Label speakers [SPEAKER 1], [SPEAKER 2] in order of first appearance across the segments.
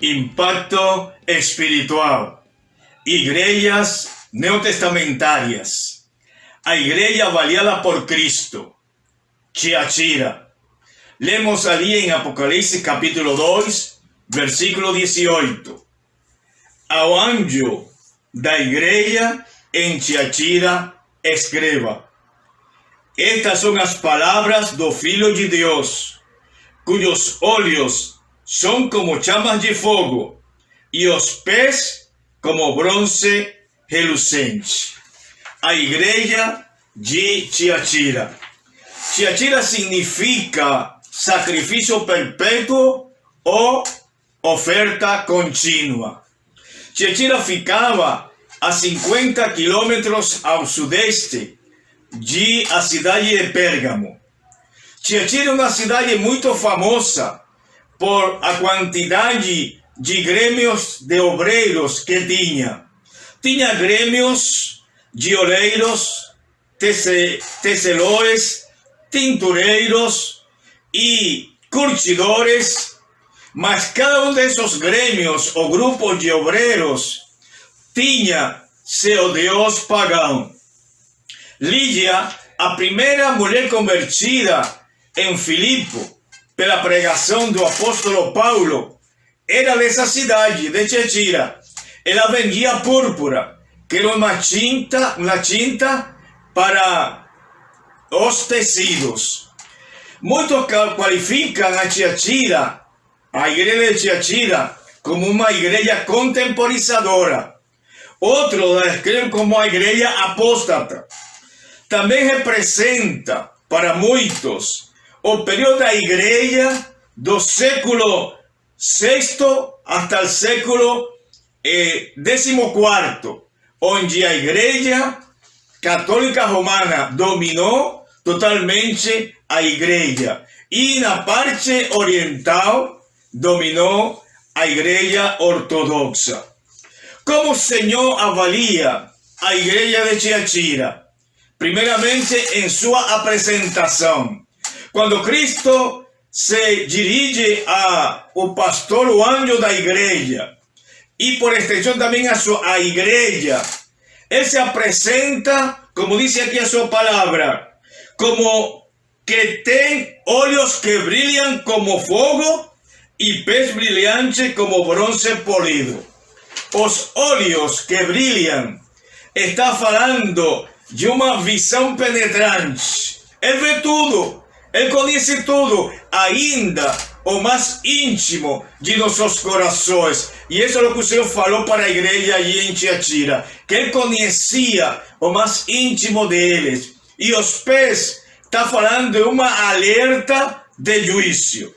[SPEAKER 1] Impacto espiritual. Igrejas neotestamentárias. A igreja avaliada por Cristo. Tiatira. Lemos ali em Apocalipse capítulo 2, versículo 18. Ao anjo da igreja em Tiatira escreva: estas são as palavras do Filho de Deus, cujos olhos são como chamas de fogo e os pés como bronze reluzente. A igreja de Tiatira. Tiatira significa sacrifício perpétuo ou oferta contínua. Tiatira ficava a 50 quilômetros ao sudeste da cidade de Pérgamo. Tiatira é uma cidade muito famosa por a quantidade de grêmios de obreiros que tinha. Tinha grêmios de oleiros, tecelões, tintureiros e curtidores, mas cada um desses grêmios ou grupos de obreiros tinha seu deus pagão. Lídia, a primeira mulher convertida em Filipe pela pregação do apóstolo Paulo, era dessa cidade de Tiatira. Ela vendia púrpura, que era uma tinta para os tecidos. Muitos qualificam a Tiatira, a igreja de Tiatira, como uma igreja contemporizadora. Outros a descrevem como a igreja apóstata. Também representa, para muitos, o período da igreja do século VI até o século XIV, onde a igreja católica romana dominou totalmente a igreja e na parte oriental dominou a igreja ortodoxa. Como o Senhor avalia a igreja de Tiatira? Primeiramente em sua apresentação. Quando Cristo se dirige ao pastor, o anjo da igreja, e por extensão também a igreja, ele se apresenta, como diz aqui a sua palavra, como que tem olhos que brilham como fogo e pés brilhantes como bronze polido. Os olhos que brilham está falando de uma visão penetrante. Ele vê tudo, ele conhece tudo, ainda o mais íntimo de nossos corações. E isso é o que o Senhor falou para a igreja aí em Tiatira, que ele conhecia o mais íntimo deles. E os pés está falando de uma alerta de juízo.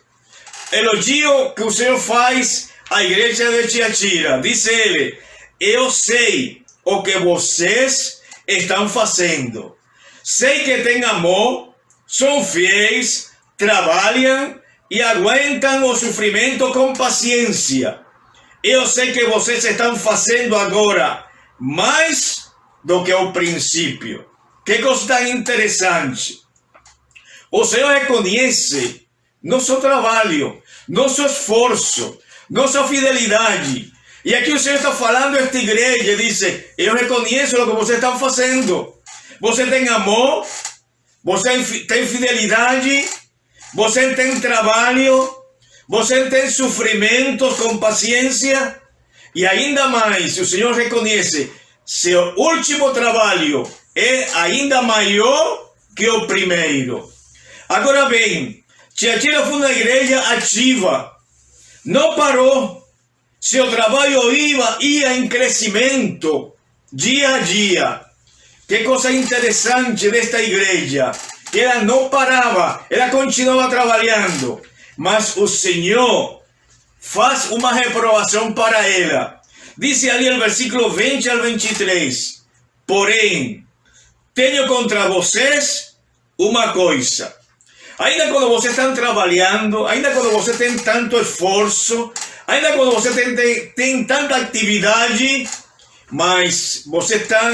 [SPEAKER 1] Elogio que o Senhor faz à igreja de Tiatira. Diz ele: eu sei o que vocês estão fazendo. Sei que têm amor, são fiéis, trabalham e aguentam o sofrimento com paciência. Eu sei que vocês estão fazendo agora mais do que ao princípio. Que coisa tão interessante. O Senhor reconhece nosso trabalho, nosso esforço, nossa fidelidade. E aqui o Senhor está falando a esta igreja, diz: eu reconheço o que vocês estão fazendo. Você tem amor, você tem fidelidade, você tem trabalho, você tem sofrimentos com paciência. E ainda mais, o Senhor reconhece: seu último trabalho é ainda maior que o primeiro. Agora bem, Tiatira foi uma igreja ativa, não parou. Seu trabalho ia em crescimento dia a dia. Que coisa interessante desta igreja, que ela não parava, ela continuava trabalhando, mas o Senhor faz uma reprovação para ela. Diz ali no versículo 20 ao 23, porém, tenho contra vocês uma coisa. Ainda quando vocês estão trabalhando, ainda quando você tem tanto esforço, ainda quando você tem tanta atividade, mas você está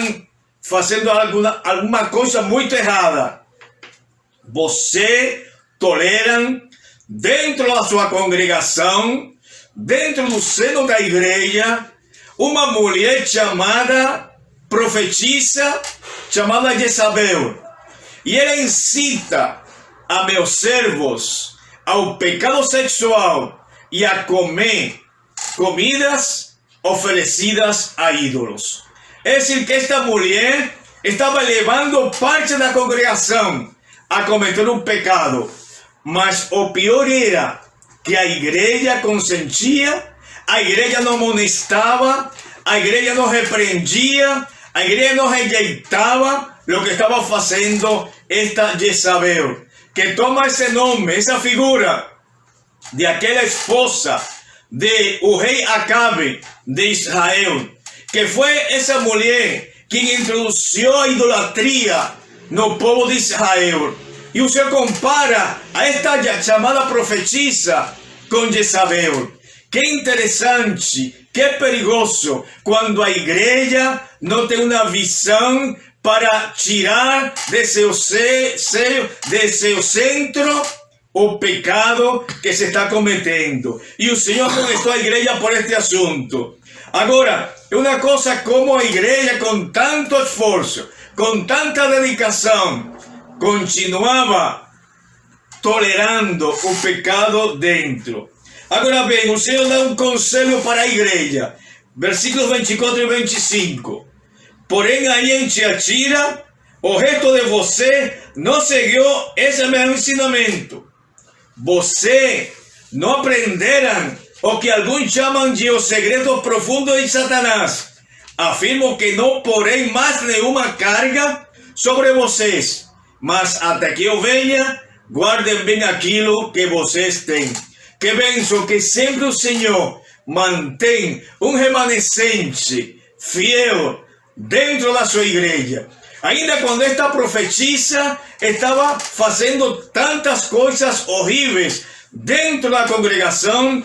[SPEAKER 1] fazendo alguma coisa muito errada. Você toleram dentro da sua congregação dentro do seno da igreja, uma mulher chamada profetisa, chamada Jezabel. E ela incita a meus servos ao pecado sexual e a comer comidas oferecidas a ídolos. É decir, que esta mulher estava levando parte da congregação a cometer um pecado. Mas o pior era que a igreja consentia, a igreja não amonestava, a igreja não repreendia, a igreja não rejeitava lo que estaba fazendo esta Jezabel, que toma ese nome, esa figura de aquela esposa de o rei Acabe de Israel, que foi essa mulher quien introduziu a idolatria no povo de Israel. E o Senhor compara a esta chamada profetisa com Jezabel. Que interessante, que perigoso quando a igreja não tem uma visão para tirar de seu centro o pecado que se está cometendo. E o Senhor amonestou a igreja por este assunto. Agora, é uma coisa como a igreja, com tanto esforço, com tanta dedicação, continuava tolerando o pecado dentro. Agora bem, o Senhor dá um conselho para a igreja. Versículos 24 e 25. Porém, aí em Tiatira, o resto de você não seguiu esse mesmo ensinamento. Você não aprenderam o que alguns chamam de os segredos profundos de Satanás. Afirmo que não porei mais nenhuma carga sobre vocês, mas até que eu venha, guardem bem aquilo que vocês têm. Que penso que sempre o Senhor mantém um remanescente fiel dentro da sua igreja. Ainda quando esta profetisa estava fazendo tantas coisas horríveis dentro da congregação,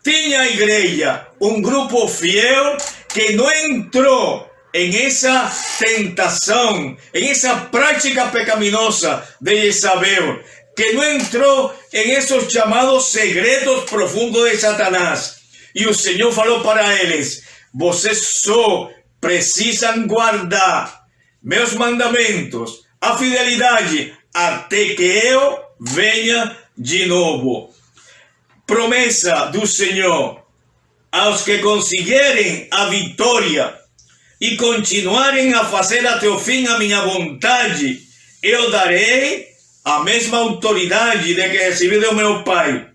[SPEAKER 1] tinha a igreja um grupo fiel que não entrou em essa tentação, em essa prática pecaminosa de Jezabel, que não entrou em esses chamados segredos profundos de Satanás. E o Senhor falou para eles: vocês só precisam guardar meus mandamentos, a fidelidade, até que eu venha de novo. Promessa do Senhor: aos que conseguirem a vitória e continuarem a fazer até o fim a minha vontade, eu darei a mesma autoridade de que recebi do meu Pai.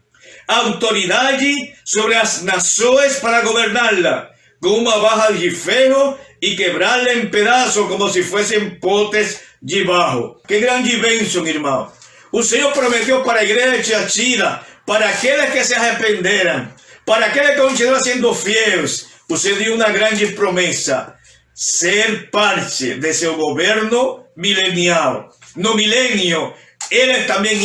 [SPEAKER 1] Autoridade sobre as nações para governá-la, com uma barra de ferro e quebrá-la em pedaços como se fossem potes de barro. Que grande bênção, irmão. O Senhor prometeu para a igreja de Tiatira, para aqueles que se arrependeram, para aqueles que continuam sendo fiéis, o Senhor deu uma grande promessa: ser parte de seu governo milenial. No milênio, eles também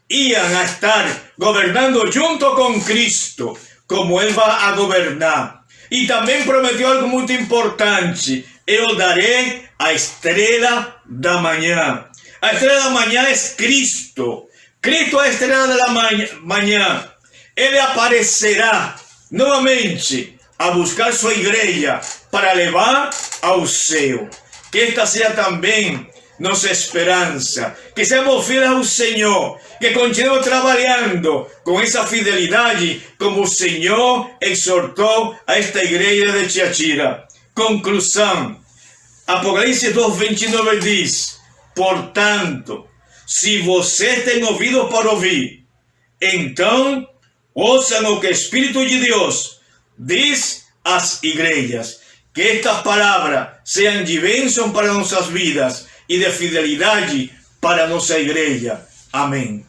[SPEAKER 1] iam a estar governando junto com Cristo, como Ele vai a governar. E também prometeu algo muito importante: eu darei a estrela da manhã. A estrela da manhã é Cristo. Cristo é a estrela da manhã. Ele aparecerá novamente a buscar sua igreja para levar ao céu. Que esta seja também nossa esperança, que seamos fiéis ao Senhor, que continuemos trabalhando com essa fidelidade como o Senhor exortou a esta igreja de Tiatira. Conclusão: Apocalipse 2:29 diz: portanto, se vocês têm ouvido para ouvir, então ouçam o que o Espírito de Deus diz às igrejas. Que estas palavras sejam de bênção para nossas vidas e de fidelidade para nossa igreja. Amém.